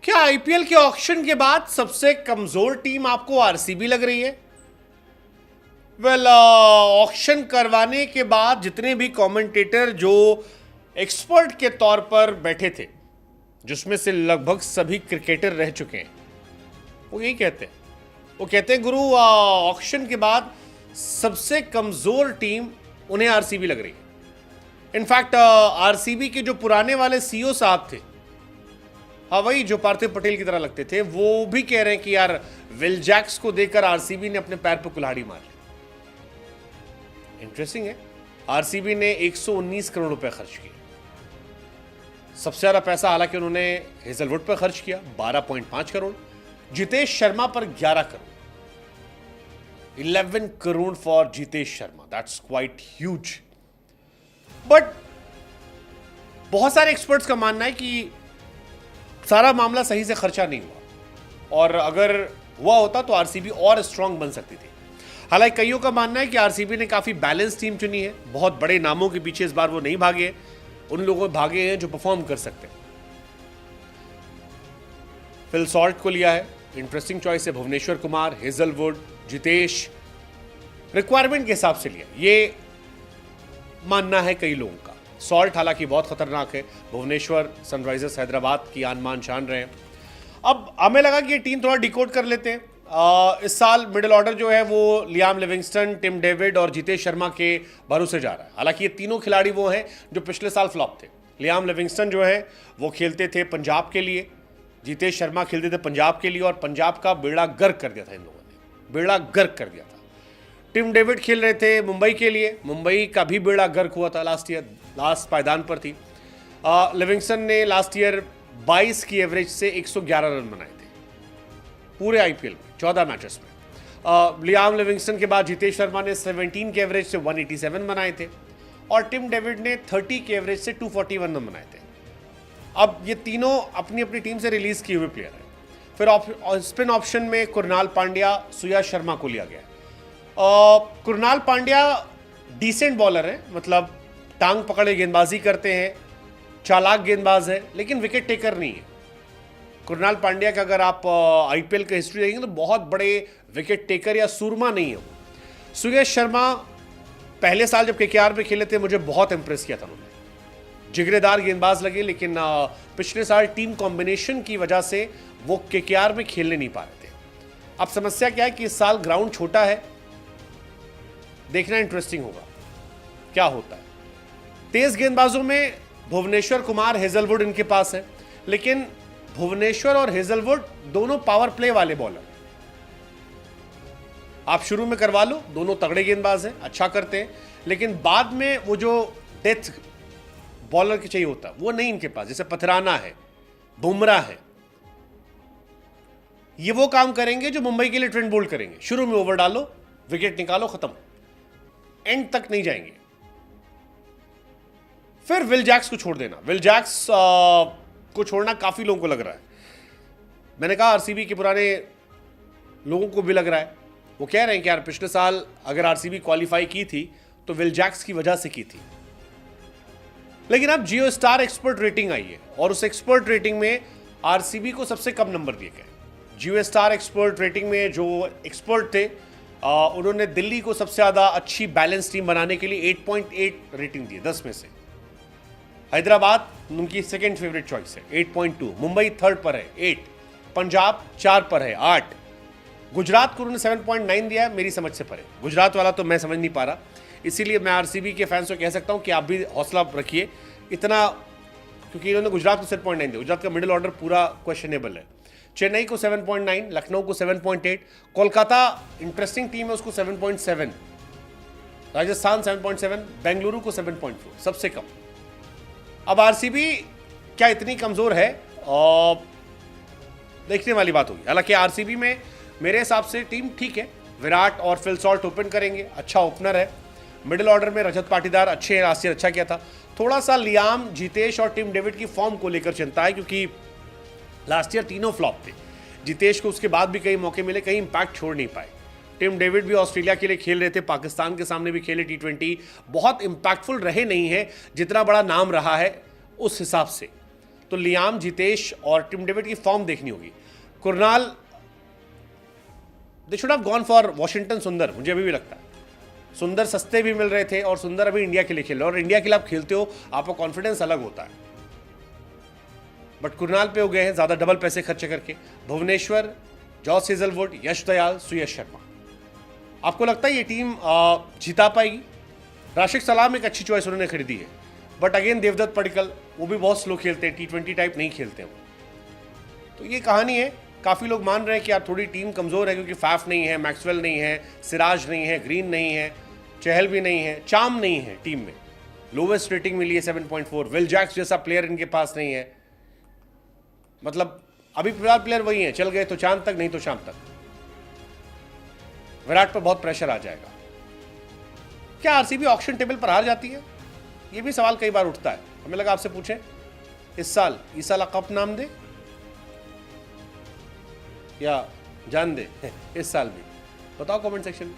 क्या आईपीएल के ऑक्शन के बाद सबसे कमजोर टीम आपको आरसीबी लग रही है? ऑक्शन करवाने के बाद जितने भी कमेंटेटर जो एक्सपर्ट के तौर पर बैठे थे, जिसमें से लगभग सभी क्रिकेटर रह चुके हैं, वो यही कहते हैं। वो कहते हैं गुरु, ऑक्शन के बाद सबसे कमजोर टीम उन्हें आरसीबी लग रही है। इनफैक्ट आरसीबी के जो पुराने वाले सीईओ साहब थे, हाँ वही जो पार्थिव पटेल की तरह लगते थे, वो भी कह रहे हैं कि यार विल जैक्स को देकर आरसीबी ने अपने पैर पर कुल्हाड़ी मारी। इंटरेस्टिंग है, आरसीबी ने 119 करोड़ रुपए खर्च किए। सबसे ज्यादा पैसा हालांकि उन्होंने हेजलवुड पर खर्च किया 12.5 करोड़, जितेश शर्मा पर 11 crore, 11 crore for Jitesh Sharma, that's quite huge. But बहुत सारे एक्सपर्ट्स का मानना है कि सारा मामला सही से खर्चा नहीं हुआ, और अगर हुआ होता तो आरसीबी और स्ट्रांग बन सकती थी। हालांकि कईयों का मानना है कि आरसीबी ने काफी बैलेंस टीम चुनी है, बहुत बड़े नामों के पीछे इस बार वो नहीं भागे, उन लोगों भागे हैं जो परफॉर्म कर सकते हैं। फिल सॉल्ट को लिया है, इंटरेस्टिंग चॉइस है। भुवनेश्वर कुमार, हेजलवुड, जितेश, रिक्वायरमेंट के हिसाब से लिया, ये मानना है कई लोगों का। सॉल्ट हालांकि बहुत खतरनाक है, भुवनेश्वर सनराइजर्स हैदराबाद की आन मान शान रहे हैं। अब हमें लगा कि ये टीम थोड़ा डिकोड कर लेते हैं। इस साल मिडिल ऑर्डर जो है वो लियाम लिविंगस्टन, टिम डेविड और जितेश शर्मा के भरोसे जा रहा है। हालांकि ये तीनों खिलाड़ी वो हैं जो पिछले साल फ्लॉप थे। लियाम लिविंगस्टन जो है वो खेलते थे पंजाब के लिए, जितेश शर्मा खेलते थे पंजाब के लिए, और पंजाब का बेड़ा गर्क कर दिया था इन लोगों ने, बेड़ा गर्क कर दिया था। टिम डेविड खेल रहे थे मुंबई के लिए, मुंबई का भी बेड़ा गर्क हुआ था लास्ट ईयर, लास्ट पायदान पर थी। लिविंगस्टन ने लास्ट ईयर 22 की एवरेज से 111 रन बनाए थे पूरे आईपीएल में 14 मैचेस में। लियाम लिविंगस्टन के बाद जितेश शर्मा ने 17 के एवरेज से 187 बनाए थे, और टिम डेविड ने 30 के एवरेज से 241 रन बनाए थे। अब ये तीनों अपनी अपनी टीम से रिलीज किए हुए प्लेयर हैं। फिर स्पिन ऑप्शन में कुरनाल पांड्या, सुयश शर्मा को लिया गया। कुरनाल पांड्या डिसेंट बॉलर है, मतलब टांग पकड़े गेंदबाजी करते हैं, चालाक गेंदबाज है, लेकिन विकेट टेकर नहीं है। कुरनाल पांड्या का अगर आप आईपीएल का हिस्ट्री देखेंगे तो बहुत बड़े विकेट टेकर या सूरमा नहीं है वो। सुयश शर्मा पहले साल जब केकेआर में खेले थे मुझे बहुत इंप्रेस किया था उन्होंने, जिगरेदार गेंदबाज लगे, लेकिन पिछले साल टीम कॉम्बिनेशन की वजह से वो केकेआर में खेलने नहीं पा रहे थे। अब समस्या क्या है कि इस साल ग्राउंड छोटा है, देखना इंटरेस्टिंग होगा क्या होता है। तेज गेंदबाजों में भुवनेश्वर कुमार, हेजलवुड इनके पास है, लेकिन भुवनेश्वर और हेजलवुड दोनों पावर प्ले वाले बॉलर हैं। आप शुरू में करवा लो, दोनों तगड़े गेंदबाज हैं, अच्छा करते हैं, लेकिन बाद में वो जो डेथ बॉलर की चाहिए होता वो नहीं इनके पास। जैसे पथराना है, बुमराह है, ये वो काम करेंगे जो मुंबई के लिए ट्रेंड बोल्ट करेंगे। शुरू में ओवर डालो, विकेट निकालो, खत्म, एंड तक नहीं जाएंगे। फिर विल जैक्स को छोड़ देना, विल जैक्स को छोड़ना काफी लोगों को लग रहा है। मैंने कहा आरसीबी के पुराने लोगों को भी लग रहा है, वो कह रहे हैं कि यार पिछले साल अगर आरसीबी क्वालिफाई की थी तो विल जैक्स की वजह से की थी। लेकिन अब जियो स्टार एक्सपर्ट रेटिंग आई है, और उस एक्सपर्ट रेटिंग में आरसीबी को सबसे कम नंबर दिए गए। जियो स्टार एक्सपर्ट रेटिंग में जो एक्सपर्ट थे उन्होंने दिल्ली को सबसे ज्यादा अच्छी बैलेंस टीम बनाने के लिए 8.8 रेटिंग दी 10 में से। हैदराबाद उनकी सेकंड फेवरेट चॉइस है 8.2, मुंबई थर्ड पर है 8, पंजाब 4 पर है 8, गुजरात को उन्होंने 7.9 दिया है, मेरी समझ से परे। गुजरात वाला तो मैं समझ नहीं पा रहा, इसीलिए मैं आरसीबी के फैंस को कह सकता हूं कि आप भी हौसला रखिए इतना, क्योंकि इन्होंने गुजरात को 7.9 दिया। गुजरात का मिडिल ऑर्डर पूरा क्वेश्चनेबल है। चेन्नई को 7.9, लखनऊ को 7.8, कोलकाता इंटरेस्टिंग टीम है उसको 7.7, राजस्थान 7.7, बेंगलुरु को 7.4, सबसे कम। अब आरसीबी क्या इतनी कमजोर है, और देखने वाली बात होगी। हालांकि आरसीबी में मेरे हिसाब से टीम ठीक है। विराट और फिल सॉल्ट ओपन करेंगे, अच्छा ओपनर है। मिडिल ऑर्डर में रजत पाटीदार अच्छे हैं, लास्ट ईयर अच्छा किया था। थोड़ा सा लियाम, जितेश और टिम डेविड की फॉर्म को लेकर चिंता है, क्योंकि लास्ट ईयर तीनों फ्लॉप थे। जितेश को उसके बाद भी कई मौके मिले, कहीं इंपैक्ट छोड़ नहीं पाए। टिम डेविड भी ऑस्ट्रेलिया के लिए खेल रहे थे, पाकिस्तान के सामने भी खेले T20, बहुत इंपैक्टफुल रहे नहीं है जितना बड़ा नाम रहा है उस हिसाब से। तो लियाम, जितेश और टिम डेविड की फॉर्म देखनी होगी। Krunal, they should have gone for Washington सुंदर, मुझे अभी भी लगता है। सुंदर सस्ते भी मिल रहे थे और सुंदर अभी इंडिया के लिए खेल रहे, और इंडिया के लिए आप खेलते हो, आपका कॉन्फिडेंस अलग होता है। बट कुरनाल पे हो गए हैं ज्यादा, डबल पैसे खर्चे करके। भुवनेश्वर, जॉस हेजलवुड, यश दयाल, सुयश शर्मा। आपको लगता है ये टीम जीता पाएगी? राशिद सलाम एक अच्छी चॉइस उन्होंने खरीदी है, बट अगेन देवदत्त पडिक्कल, वो भी बहुत स्लो खेलते हैं, T20 टाइप नहीं खेलते हैं। तो ये कहानी है। काफ़ी लोग मान रहे हैं कि यार थोड़ी टीम कमज़ोर है, क्योंकि फाफ नहीं है, मैक्सवेल नहीं है, सिराज नहीं है, ग्रीन नहीं है, चहल भी नहीं है, चाम नहीं है टीम में। लोवेस्ट रेटिंग मिली है 7.4। विल जैक्स जैसा प्लेयर इनके पास नहीं है। मतलब अभी फिलहाल प्लेयर वही है, चल गए तो चांद तक, नहीं तो शाम तक। विराट पर बहुत प्रेशर आ जाएगा। क्या आरसीबी ऑक्शन टेबल पर हार जाती है? ये भी सवाल कई बार उठता है। हमें लगा आपसे पूछें, इस साल ईसा लकब नाम दे या जान दे इस साल भी? बताओ कमेंट सेक्शन में।